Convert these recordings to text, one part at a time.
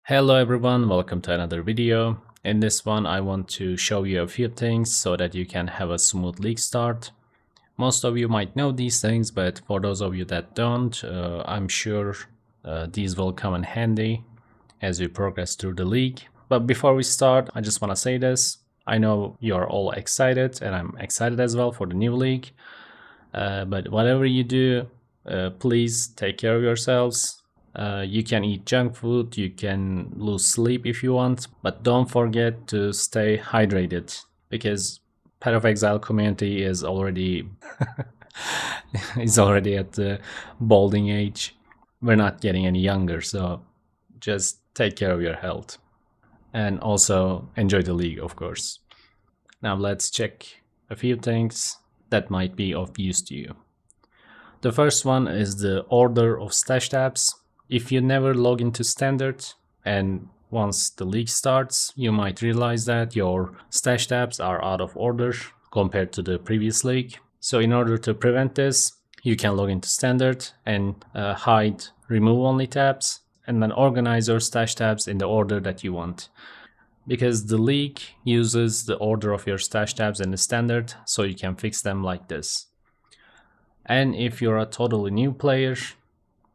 Hello everyone, welcome to another video. In this one I want to show you a few things so that you can have a smooth league start. Most of you might know these things, but for those of you that don't, I'm sure these will come in handy as we progress through the league. But before we start, I just want to say this. I know you're all excited and I'm excited as well for the new league. But whatever you do, please take care of yourselves. You can eat junk food, you can lose sleep if you want, but don't forget to stay hydrated because PathofExile community is already at the balding age. We're not getting any younger, so just take care of your health and also enjoy the league, of course. Now let's check a few things that might be of use to you. The first one is the order of stash tabs. If you never log into standard and once the league starts, you might realize that your stash tabs are out of order compared to the previous league. So in order to prevent this, you can log into standard and hide remove only tabs and then organize your stash tabs in the order that you want. Because the league uses the order of your stash tabs in the standard, so you can fix them like this. And if you're a totally new player,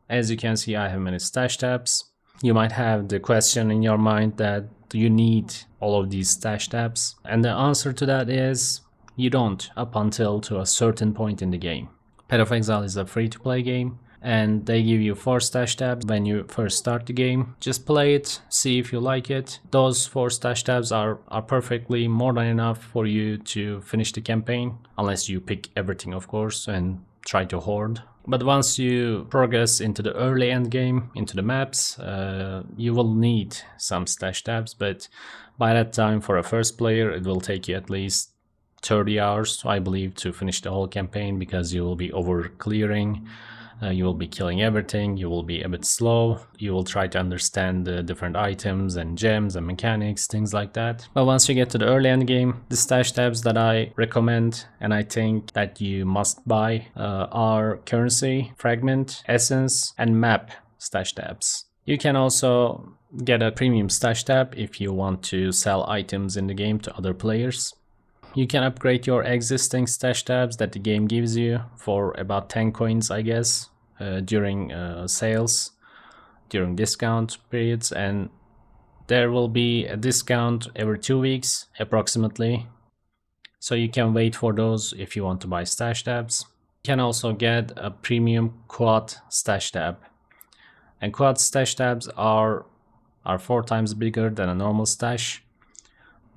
as you can see, I have many stash tabs. You might have the question in your mind that do you need all of these stash tabs? And the answer to that is you don't, up until to a certain point in the game. PathofExile is a free-to-play game and they give you 4 stash tabs when you first start the game. Just play it, see if you like it. Those 4 stash tabs are perfectly more than enough for you to finish the campaign, unless you pick everything, of course, and try to hoard. But once you progress into the early end game, into the maps, you will need some stash tabs, but by that time for a first player it will take you at least 30 hours, I believe, to finish the whole campaign, because you will be over clearing, you will be killing everything, you will be a bit slow, you will try to understand the different items and gems and mechanics, things like that. But once you get to the early end game, the stash tabs that I recommend and I think that you must buy are currency, fragment, essence, and map stash tabs. You can also get a premium stash tab if you want to sell items in the game to other players. You can upgrade your existing stash tabs that the game gives you for about 10 coins, I guess, during sales, during discount periods, and there will be a discount every 2 weeks approximately. So you can wait for those if you want to buy stash tabs. You can also get a premium quad stash tab. And quad stash tabs are 4 times bigger than a normal stash.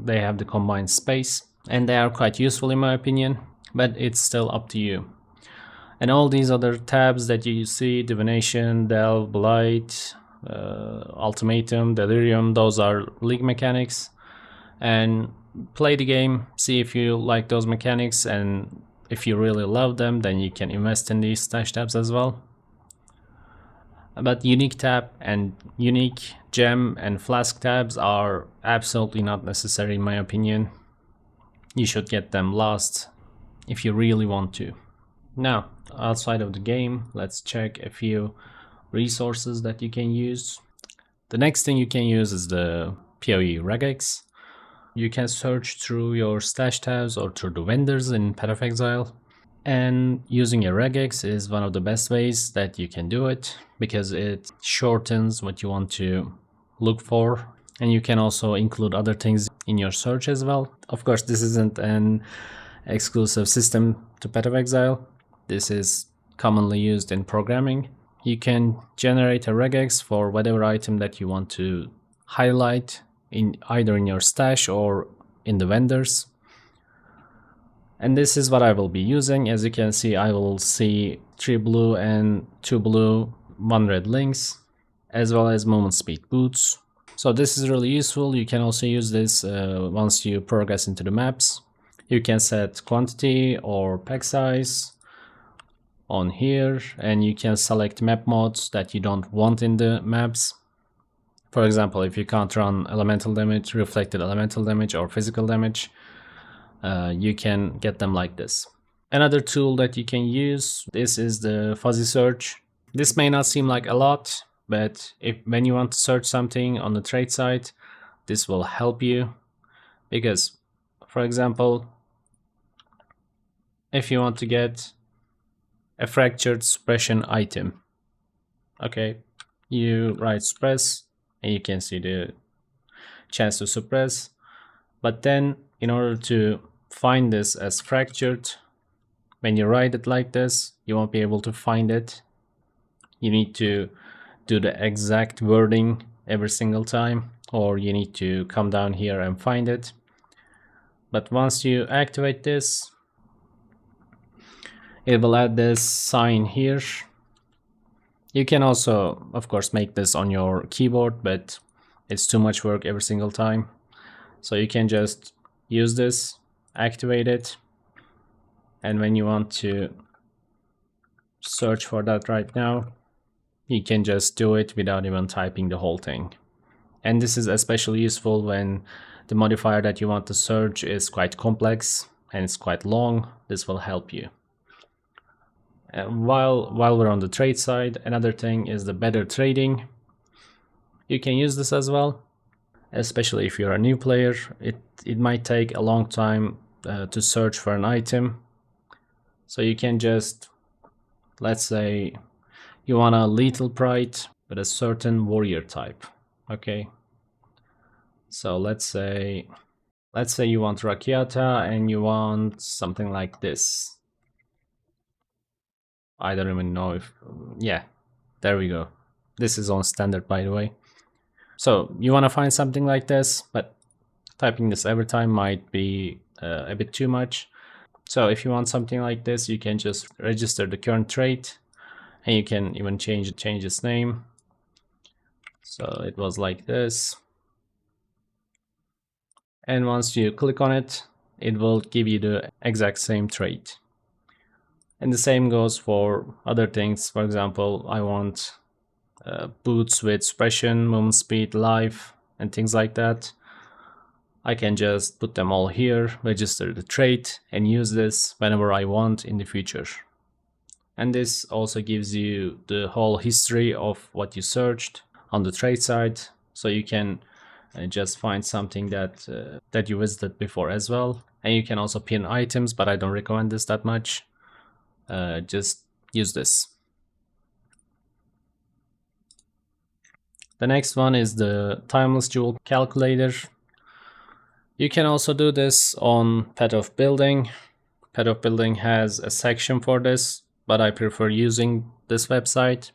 They have the combined space, and they are quite useful in my opinion, but it's still up to you. And all these other tabs that you see, Divination, Delve, Blight, Ultimatum, Delirium, those are league mechanics. And play the game, see if you like those mechanics, and if you really love them, then you can invest in these stash tabs as well. But unique tab and unique gem and flask tabs are absolutely not necessary in my opinion. You should get them last if you really want to. Now, outside of the game, let's check a few resources that you can use. The next thing you can use is the Poe.regex. You can search through your stash tabs or through the vendors in PathofExile. And using a regex is one of the best ways that you can do it, because it shortens what you want to look for. And you can also include other things in your search as well. Of course, this isn't an exclusive system to PathofExile. This is commonly used in programming. You can generate a regex for whatever item that you want to highlight, either in your stash or in the vendors. And this is what I will be using. As you can see, I will see 3 blue and 2 blue, 1 red links, as well as movement speed boots. So this is really useful. You can also use this once you progress into the maps. You can set quantity or pack size on here, and you can select map modes that you don't want in the maps. For example, if you can't run elemental damage, reflected elemental damage, or physical damage, you can get them like this. Another tool that you can use, this is the fuzzy search. This may not seem like a lot, but when you want to search something on the trade site, this will help you. Because, for example, if you want to get a fractured suppression item, okay, you write suppress and you can see the chance to suppress. But then in order to find this as fractured, when you write it like this, you won't be able to find it. You need to do the exact wording every single time, or you need to come down here and find it. But once you activate this, it will add this sign here. You can also, of course, make this on your keyboard, but it's too much work every single time. So you can just use this, activate it, and when you want to search for that right now, you can just do it without even typing the whole thing. And this is especially useful when the modifier that you want to search is quite complex and it's quite long. This will help you. And while we're on the trade side, another thing is the better trading. You can use this as well, especially if you're a new player. It might take a long time to search for an item. So you can just, let's say you want a lethal pride with a certain warrior type. Okay, so let's say you want Rakiata and you want something like this. I don't even know if, yeah, there we go. This is on standard, by the way. So you want to find something like this, but typing this every time might be a bit too much. So if you want something like this, you can just register the current trait, and you can even change its name. So it was like this. And once you click on it, it will give you the exact same trait. And the same goes for other things. For example, I want boots with suppression, movement speed, life, and things like that. I can just put them all here, register the trait, and use this whenever I want in the future. And this also gives you the whole history of what you searched on the trade side, so you can just find something that you visited before as well. And you can also pin items, but I don't recommend this that much. Just use this. The next one is the timeless jewel calculator. You can also do this on PathofBuilding. PathofBuilding has a section for this, but I prefer using this website.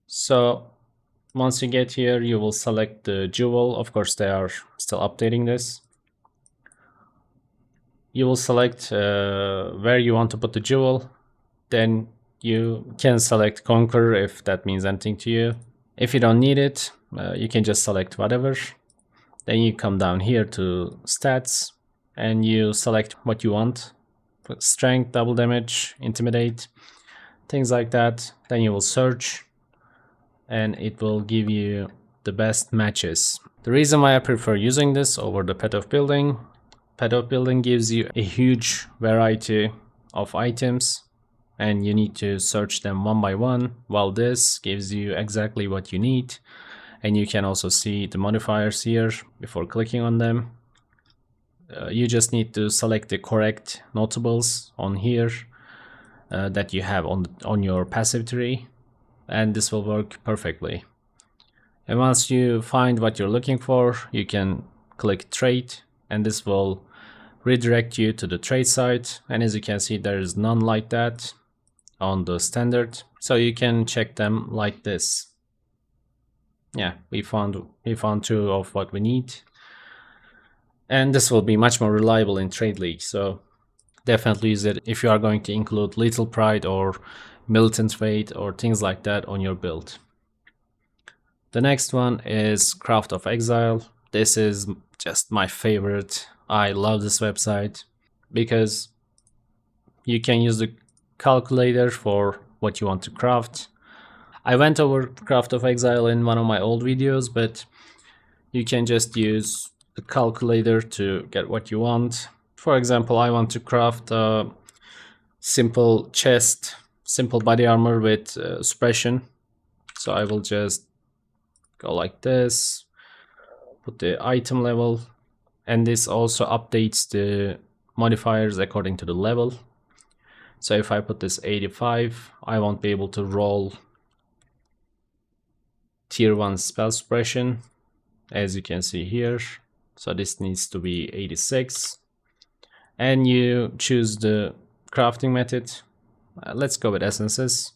So once you get here, you will select the jewel. Of course, they are still updating this. You will select where you want to put the jewel. Then you can select Conquer if that means anything to you. If you don't need it, you can just select whatever. Then you come down here to stats and you select what you want. Strength, double damage, intimidate, things like that. Then you will search and it will give you the best matches. The reason why I prefer using this over the PathofBuilding gives you a huge variety of items and you need to search them one by one, while this gives you exactly what you need. And you can also see the modifiers here before clicking on them. You just need to select the correct notables on here that you have on your passive tree, and this will work perfectly. And once you find what you're looking for, you can click trait, and this will redirect you to the trait site. And as you can see, there is none like that on the standard, so you can check them like this. Yeah, we found two of what we need, and this will be much more reliable in Trade League, so definitely use it if you are going to include Lethal Pride or Militant Fate or things like that on your build. The next one is PathofExile. This is just my favorite. I love this website because you can use the calculator for what you want to craft. I went over PathofExile in one of my old videos, but you can just use the calculator to get what you want. For example, I want to craft a simple chest, simple body armor with suppression. So I will just go like this, put the item level, and this also updates the modifiers according to the level. So if I put this 85, I won't be able to roll tier 1 spell suppression, as you can see here. So this needs to be 86. And you choose the crafting method. Let's go with essences.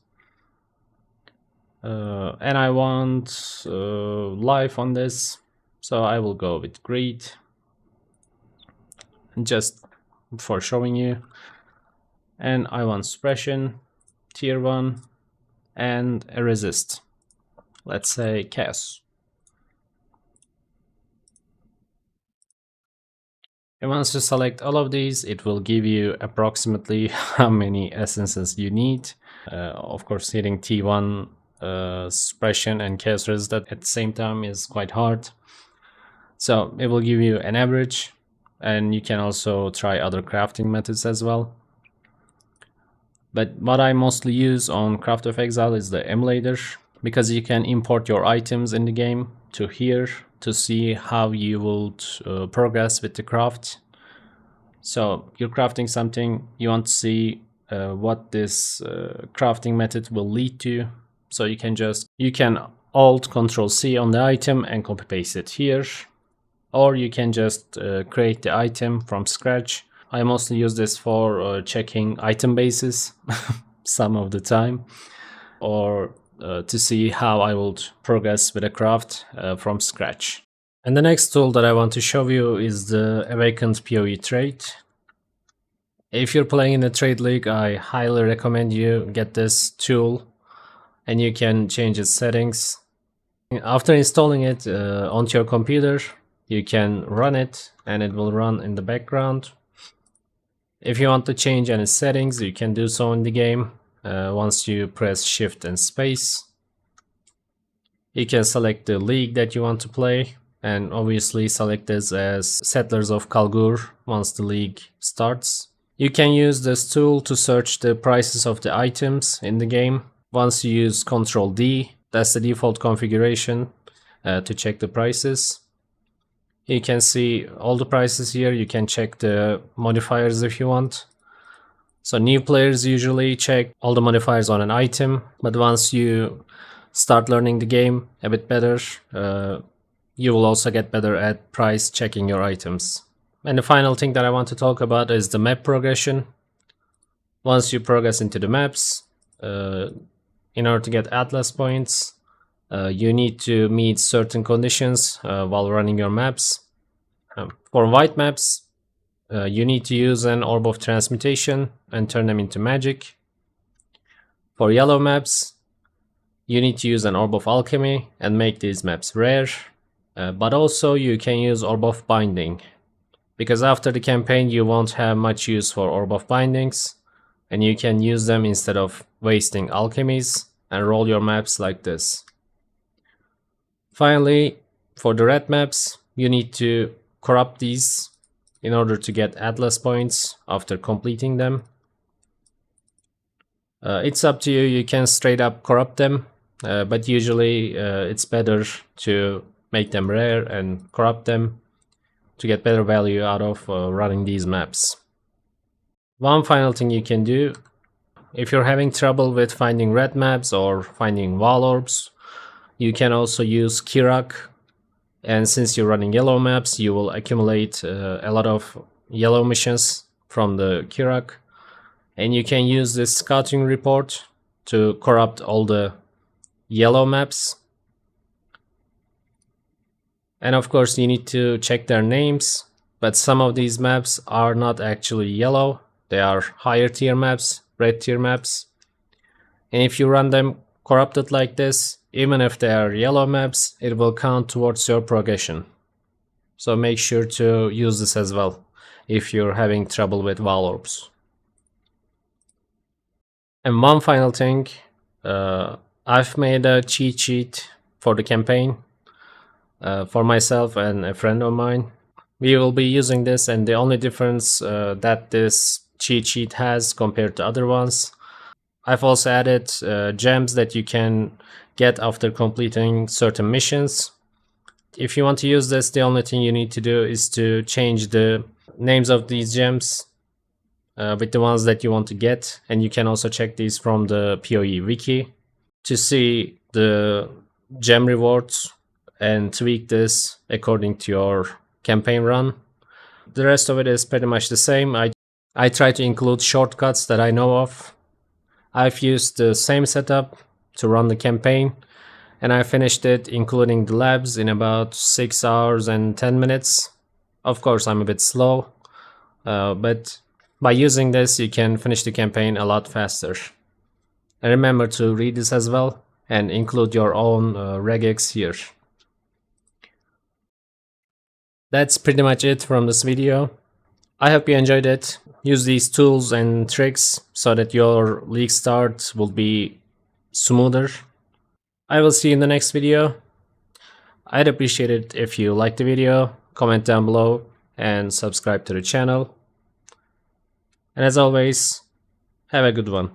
And I want life on this, so I will go with greed, just for showing you. And I want suppression, tier 1, and a resist. Let's say chaos. And once you select all of these, it will give you approximately how many essences you need. Of course, hitting T1 suppression and chaos resist at the same time is quite hard. So it will give you an average, and you can also try other crafting methods as well. But what I mostly use on PathofExile is the emulator, because you can import your items in the game to here to see how you would progress with the craft. So you're crafting something, you want to see what this crafting method will lead to. So you can Alt Control C on the item and copy paste it here, or you can just create the item from scratch. I mostly use this for checking item bases some of the time, or to see how I would progress with a craft from scratch. And the next tool that I want to show you is the Awakened Poe Trade. If you're playing in a trade league, I highly recommend you get this tool, and you can change its settings. After installing it onto your computer, you can run it and it will run in the background. If you want to change any settings, you can do so in the game once you press Shift and Space. You can select the league that you want to play, and obviously select this as Settlers of Kalgur once the league starts. You can use this tool to search the prices of the items in the game. Once you use Ctrl D, that's the default configuration to check the prices. You can see all the prices here. You can check the modifiers if you want. So new players usually check all the modifiers on an item, but once you start learning the game a bit better, you will also get better at price checking your items. And the final thing that I want to talk about is the map progression. Once you progress into the maps, in order to get Atlas points, you need to meet certain conditions while running your maps. For white maps, you need to use an Orb of Transmutation and turn them into magic. For yellow maps, you need to use an Orb of Alchemy and make these maps rare. But also you can use Orb of Binding, because after the campaign you won't have much use for Orb of Bindings, and you can use them instead of wasting alchemies and roll your maps like this. Finally, for the red maps, you need to corrupt these in order to get Atlas points after completing them. It's up to you, you can straight up corrupt them, but usually it's better to make them rare and corrupt them to get better value out of running these maps. One final thing you can do, if you're having trouble with finding red maps or finding wall orbs, you can also use Kirak. And since you're running yellow maps, you will accumulate a lot of yellow missions from the Kirak. And you can use this scouting report to corrupt all the yellow maps. And of course you need to check their names, but some of these maps are not actually yellow. They are higher tier maps, red tier maps. And if you run them corrupted like this, even if they are yellow maps, it will count towards your progression. So make sure to use this as well if you're having trouble with wall orbs. And one final thing, I've made a cheat sheet for the campaign for myself and a friend of mine. We will be using this, and the only difference that this cheat sheet has compared to other ones I've also added gems that you can get after completing certain missions. If you want to use this, the only thing you need to do is to change the names of these gems with the ones that you want to get, and you can also check these from the PoE wiki to see the gem rewards and tweak this according to your campaign run. The rest of it is pretty much the same. I try to include shortcuts that I know of. I've used the same setup to run the campaign, and I finished it including the labs in about 6 hours and 10 minutes. Of course, I'm a bit slow, but by using this you can finish the campaign a lot faster. And remember to read this as well and include your own regex here. That's pretty much it from this video. I hope you enjoyed it. Use these tools and tricks so that your league start will be smoother. I will see you in the next video. I'd appreciate it if you like the video, comment down below, and subscribe to the channel. And as always, have a good one.